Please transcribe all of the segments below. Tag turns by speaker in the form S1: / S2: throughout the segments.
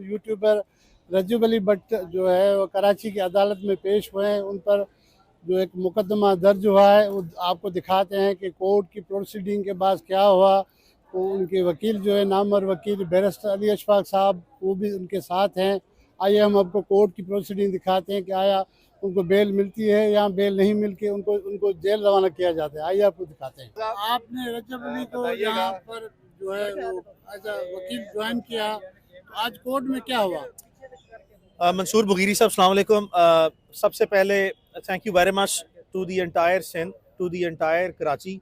S1: YouTuber रजब अली भट्ट जो है वो कराची की अदालत में पेश हुए हैं। उन पर जो एक मुकदमा दर्ज हुआ है वो आपको दिखाते हैं कि कोर्ट की प्रोसीडिंग के बाद क्या हुआ। वो उनके वकील जो है नामवर वकील बैरिस्टर अली अशफाक साहब वो भी उनके साथ हैं। आइए हम आपको कोर्ट की प्रोसीडिंग दिखाते हैं कि आया उनको बेल मिलती है या बेल नहीं मिल के उनको उनको जेल रवाना किया जाता है। आइए आपको दिखाते हैं। आपने रजब अली को यहाँ पर जो है वो एज अ वकील ज्वाइन किया, तो आज कोर्ट में क्या हुआ?
S2: मंसूर बुगीरी साहब, अस्सलाम वालेकुम। सबसे पहले thank you very much to the entire Sindh, to the entire Karachi.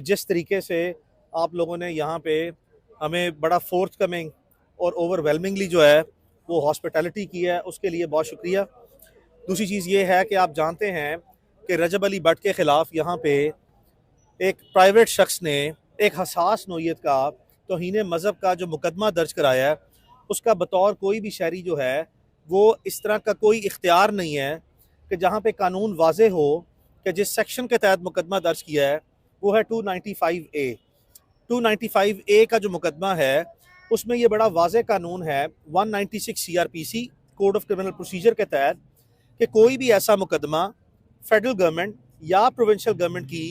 S2: जिस तरीके से आप लोगों ने यहाँ पे हमें बड़ा फोर्थ कमिंग और ओवरवेलमिंगली जो है वो हॉस्पिटैलिटी की है, उसके लिए बहुत शुक्रिया। दूसरी चीज़ ये है कि आप जानते हैं कि रजब अली भट्ट के ख़िलाफ़ यहाँ पे एक प्राइवेट शख्स ने एक हसास नोयत का तौहीन मज़हब का जो मुकदमा दर्ज कराया है, उसका बतौर कोई भी शहरी जो है वो इस तरह का कोई इख्तियार नहीं है कि जहाँ पे कानून वाज़े हो कि जिस सेक्शन के तहत मुकदमा दर्ज किया है वो है 295A। 295A का जो मुकदमा है उसमें ये बड़ा वाज़े कानून है 196 CRPC code of criminal procedure के तहत कि कोई भी ऐसा मुकदमा फेडरल गवर्नमेंट या प्रोविंशियल गवर्नमेंट की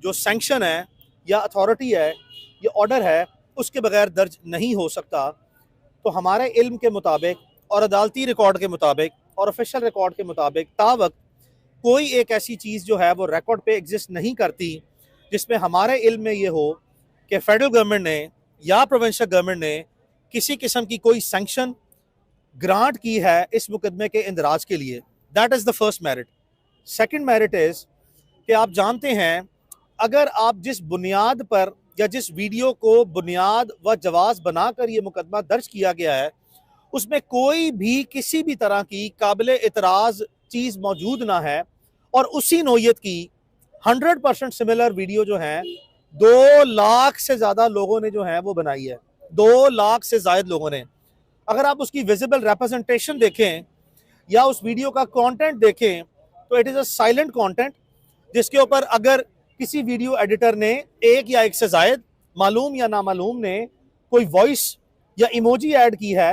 S2: जो सैंक्शन है या अथॉरिटी है या ऑर्डर है उसके बगैर दर्ज नहीं हो सकता। तो हमारे इल्म के मुताबिक और अदालती रिकॉर्ड के मुताबिक और ऑफिशियल रिकॉर्ड के मुताबिक तावक्त कोई एक ऐसी चीज़ जो है वो रिकॉर्ड पे एग्जिस्ट नहीं करती जिसमें हमारे इल्म में ये हो कि फेडरल गवर्नमेंट ने या प्रोविंशियल गवर्नमेंट ने किसी किस्म की कोई सैंक्शन ग्रांट की है इस मुकदमे के इंदराज के लिए। That is the first merit. Second merit is कि आप जानते हैं अगर आप जिस बुनियाद पर या जिस वीडियो को बुनियाद व जवाज़ बनाकर ये मुकदमा दर्ज किया गया है उसमें कोई भी किसी भी तरह की काबिल इतराज़ चीज़ मौजूद ना है और उसी नोयत की 100% सिमिलर वीडियो जो है 2 लाख से ज़्यादा लोगों ने जो है वो बनाई है, 2 लाख से ज़ायद लोगों ने। अगर आप उसकी विजिबल रिप्रेजेंटेशन देखें या उस वीडियो का कंटेंट देखें तो it is a silent content जिसके ऊपर अगर किसी वीडियो एडिटर ने एक या एक से ज़ायद मालूम या नामालूम ने कोई वॉइस या इमोजी ऐड की है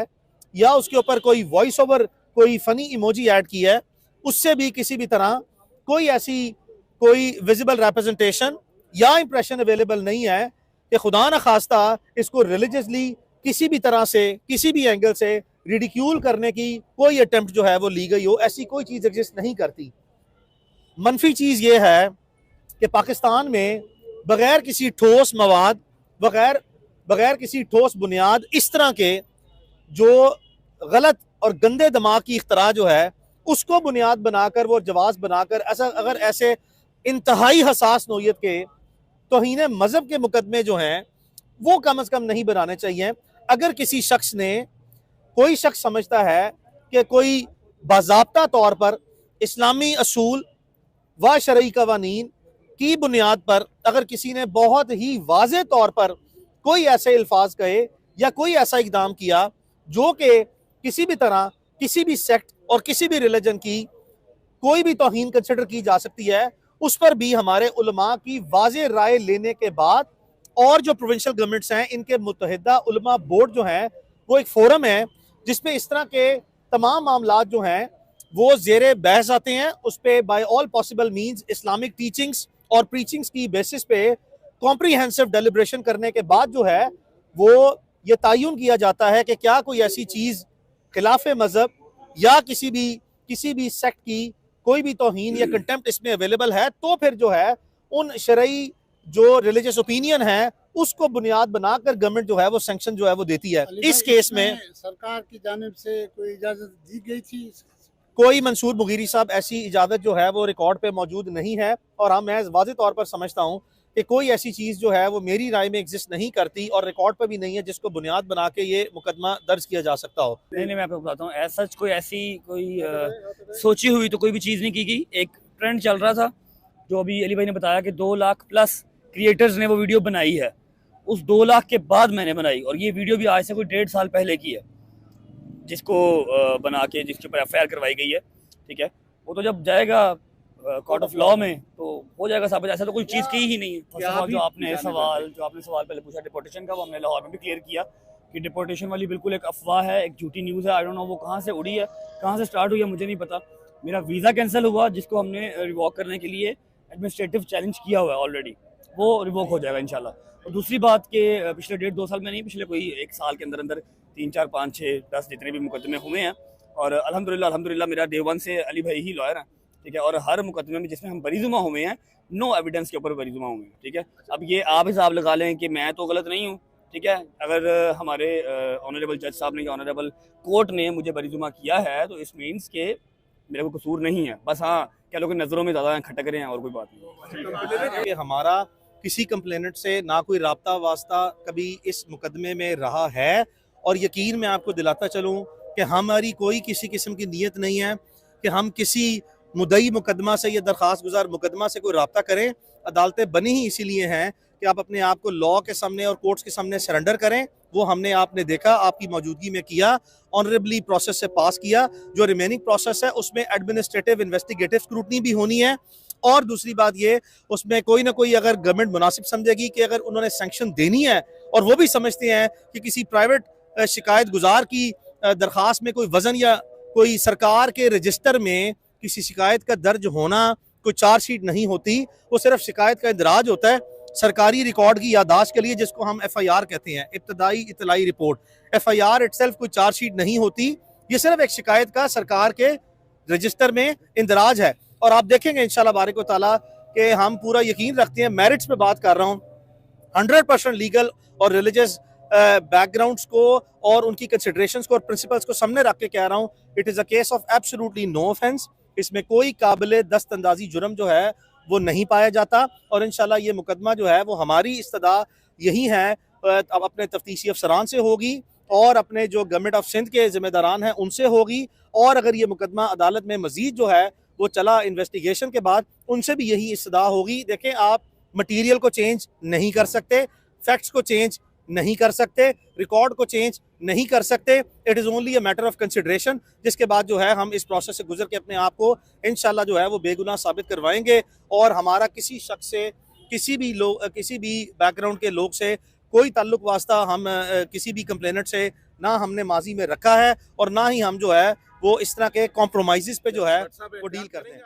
S2: या उसके ऊपर कोई वॉइस ओवर कोई फ़नी इमोजी ऐड की है, उससे भी किसी भी तरह कोई ऐसी कोई विजिबल रिप्रेजेंटेशन या इंप्रेशन अवेलेबल नहीं है कि खुदा न खास्ता इसको रिलीजियसली किसी भी तरह से किसी भी एंगल से रिडिक्यूल करने की कोई अटेम्प्ट जो है वो ली गई हो। ऐसी कोई चीज़ एग्जिस्ट नहीं करती। मनफी चीज़ ये है कि पाकिस्तान में बगैर किसी ठोस मवाद बगैर किसी ठोस बुनियाद इस तरह के जो गलत और गंदे दिमाग की इख्तरा जो है उसको बुनियाद बनाकर वो जवाज़ बनाकर ऐसे इंतहाई हसास नोयत के तौहीन मज़हब के मुकदमे जो हैं वो कम से कम नहीं बनाने चाहिए। अगर किसी शख्स ने कोई शख्स समझता है कि कोई बाज़ाब्ता तौर पर इस्लामी असूल व शरई कवानीन की बुनियाद पर अगर किसी ने बहुत ही वाज़े तौर पर कोई ऐसे अल्फाज कहे या कोई ऐसा इक़दाम किया जो कि किसी भी तरह किसी भी सेक्ट और किसी भी रिलीजन की कोई भी तौहीन कंसिडर की जा सकती है, उस पर भी हमारे उलमा की वाज़े राय लेने के बाद और जो प्रोविंशियल गवर्नमेंट्स हैं इनके मुत्तहिदा उलमा बोर्ड जो है वो एक फोरम है जिसपे इस तरह के तमाम मामलात जो हैं वो ज़ेरे बहस आते हैं। उस पर by all possible means Islamic teachings और प्रीचिंग्स की बेसिस पे कॉम्प्रीहेंसिव डेलिब्रेशन करने के बाद जो है वो ये तयन किया जाता है कि क्या कोई ऐसी चीज़ खिलाफ मज़हब या किसी भी सेक्ट की कोई भी तौहीन या कंटेम्प्ट इसमें अवेलेबल है, तो फिर जो है उन शरई जो रिलीजियस ओपिनियन है उसको बुनियाद बनाकर गवर्नमेंट जो है वो सैंक्शन जो है वो देती है। इस केस में
S1: सरकार की जानिब से कोई इजाज़त दी गई थी?
S2: कोई मंसूर बुगीरी साहब ऐसी इजाज़त जो है वो रिकॉर्ड पे मौजूद नहीं है और मैं वाज़े तौर पर समझता हूँ कि कोई ऐसी चीज़ जो है वो मेरी राय में एग्जिस्ट नहीं करती और रिकॉर्ड पर भी नहीं है जिसको बुनियाद बना के ये मुकदमा दर्ज किया जा सकता हो।
S3: नहीं, मैं आपको बताता हूँ, ऐसा कोई ऐसी कोई सोची हुई तो कोई भी चीज़ नहीं की गई। एक ट्रेंड चल रहा था जो अभी अली भाई ने बताया कि 2 लाख प्लस क्रिएटर्स ने वो वीडियो बनाई है। उस 2 लाख के बाद मैंने बनाई और ये वीडियो भी आज से कोई 1.5 साल पहले की है जिसको बना के जिसके ऊपर एफआईआर करवाई गई है। ठीक है, वो तो जब जाएगा कोर्ट ऑफ लॉ में तो हो जाएगा साबित। ऐसा तो कोई चीज़ की ही नहीं है। जो आपने सवाल पहले पूछा डिपोर्टेशन का वो हमने लाहौर में भी क्लियर किया कि डिपोर्टेशन वाली बिल्कुल एक अफवाह है, एक झूठी न्यूज़ है। आई डोंट नो वो कहाँ से उड़ी है, कहाँ से स्टार्ट हुई है, मुझे नहीं पता। मेरा वीज़ा कैंसिल हुआ, जिसको हमने रिवॉक करने के लिए एडमिनिस्ट्रेटिव चैलेंज किया हुआ है ऑलरेडी, वो रिवॉक हो जाएगा इंशाल्लाह। और दूसरी बात कि पिछले 1.5-2 साल में नहीं, पिछले कोई 1 साल के अंदर अंदर 3, 4, 5, 6, 10 जितने भी मुकदमे हुए हैं, और अल्हम्दुलिल्लाह मेरा डे 1 से अली भाई ही लॉयर है, ठीक है। और हर मुकदमे में जिसमें हम बरीजुमा हुए हैं, नो एविडेंस के ऊपर बरीजुमा हुए हैं, ठीक है। अब ये आप हिसाब लगा लें कि मैं तो गलत नहीं हूँ, ठीक है। अगर हमारे ऑनरेबल जज साहब ने या ऑनरेबल कोर्ट ने मुझे बरीजुमा किया है, तो इस मीन्स के मेरा कोई कसूर नहीं है। बस हाँ, क्या लोग नज़रों में ज़्यादा खटक रहे हैं, और कोई बात नहीं।
S2: कि हमारा किसी कंप्लेनेंट से ना कोई राब्ता वास्ता कभी इस मुकदमे में रहा है, और यकीन मैं आपको दिलाता चलूँ कि हमारी कोई किसी किस्म की नीयत नहीं है कि हम किसी मुद्दई मुकदमा से या दरख्वास्त गुजार मुकदमा से कोई राब्ता करें। अदालतें बनी ही इसीलिए हैं कि आप अपने आप को लॉ के सामने और कोर्ट्स के सामने सरेंडर करें। वो हमने आपने देखा, आपकी मौजूदगी में किया, ऑनरेबली प्रोसेस से पास किया। जो रिमेनिंग प्रोसेस है उसमें एडमिनिस्ट्रेटिव इन्वेस्टिगेटिव स्क्रूटनी भी होनी है। और दूसरी बात ये, उसमें कोई ना कोई अगर गवर्नमेंट मुनासिब समझेगी कि अगर उन्होंने सैंक्शन देनी है, और वो भी समझते हैं कि किसी प्राइवेट शिकायत गुजार की दरख्वास्त में कोई वजन या कोई सरकार के रजिस्टर में किसी शिकायत का दर्ज होना कोई चार्जशीट नहीं होती, वो सिर्फ शिकायत का इंदराज होता है सरकारी रिकॉर्ड की यादाश्त के लिए, जिसको हम FIR कहते हैं, इब्तदाई इतलाई रिपोर्ट। FIR इटसेल्फ कोई चार्जशीट नहीं होती, ये सिर्फ एक शिकायत का सरकार के रजिस्टर में इंदराज है। और आप देखेंगे इंशाल्लाह बारिक व ताला कि हम पूरा यकीन रखते हैं, मेरिट्स पे बात कर रहा हूँ, 100% लीगल और रिलीजियस बैकग्राउंड्स को और उनकी कंसिडरेशंस को और प्रिंसिपल्स को सामने रख के कह रहा हूँ, it is a case of absolutely no offence. इसमें कोई काबिल दस्तअंदाजी जुर्म जो है वो नहीं पाया जाता। और इंशाल्लाह ये मुकदमा जो है वो हमारी इस्तदा यही है, अब अपने तफ्तीशी अफसरान से होगी और अपने जो गवर्नमेंट ऑफ सिंध के जिम्मेदारान हैं उनसे होगी। और अगर ये मुकदमा अदालत में मजीद जो है वो चला इन्वेस्टिगेशन के बाद, उनसे भी यही इस्तदा होगी। देखें, आप मटीरियल को चेंज नहीं कर सकते, फैक्ट्स को चेंज नहीं कर सकते, रिकॉर्ड को चेंज नहीं कर सकते। It is only a matter of consideration, जिसके बाद जो है हम इस प्रोसेस से गुजर के अपने आप को इंशाल्लाह जो है वो बेगुनाह साबित करवाएंगे। और हमारा किसी शख्स से, किसी भी बैकग्राउंड के लोग से कोई ताल्लुक वास्ता हम किसी भी कंप्लेनेंट से ना हमने माजी में रखा है, और ना ही हम जो है वो इस तरह के कॉम्प्रोमाइज़ पे जो है वो डील करते हैं।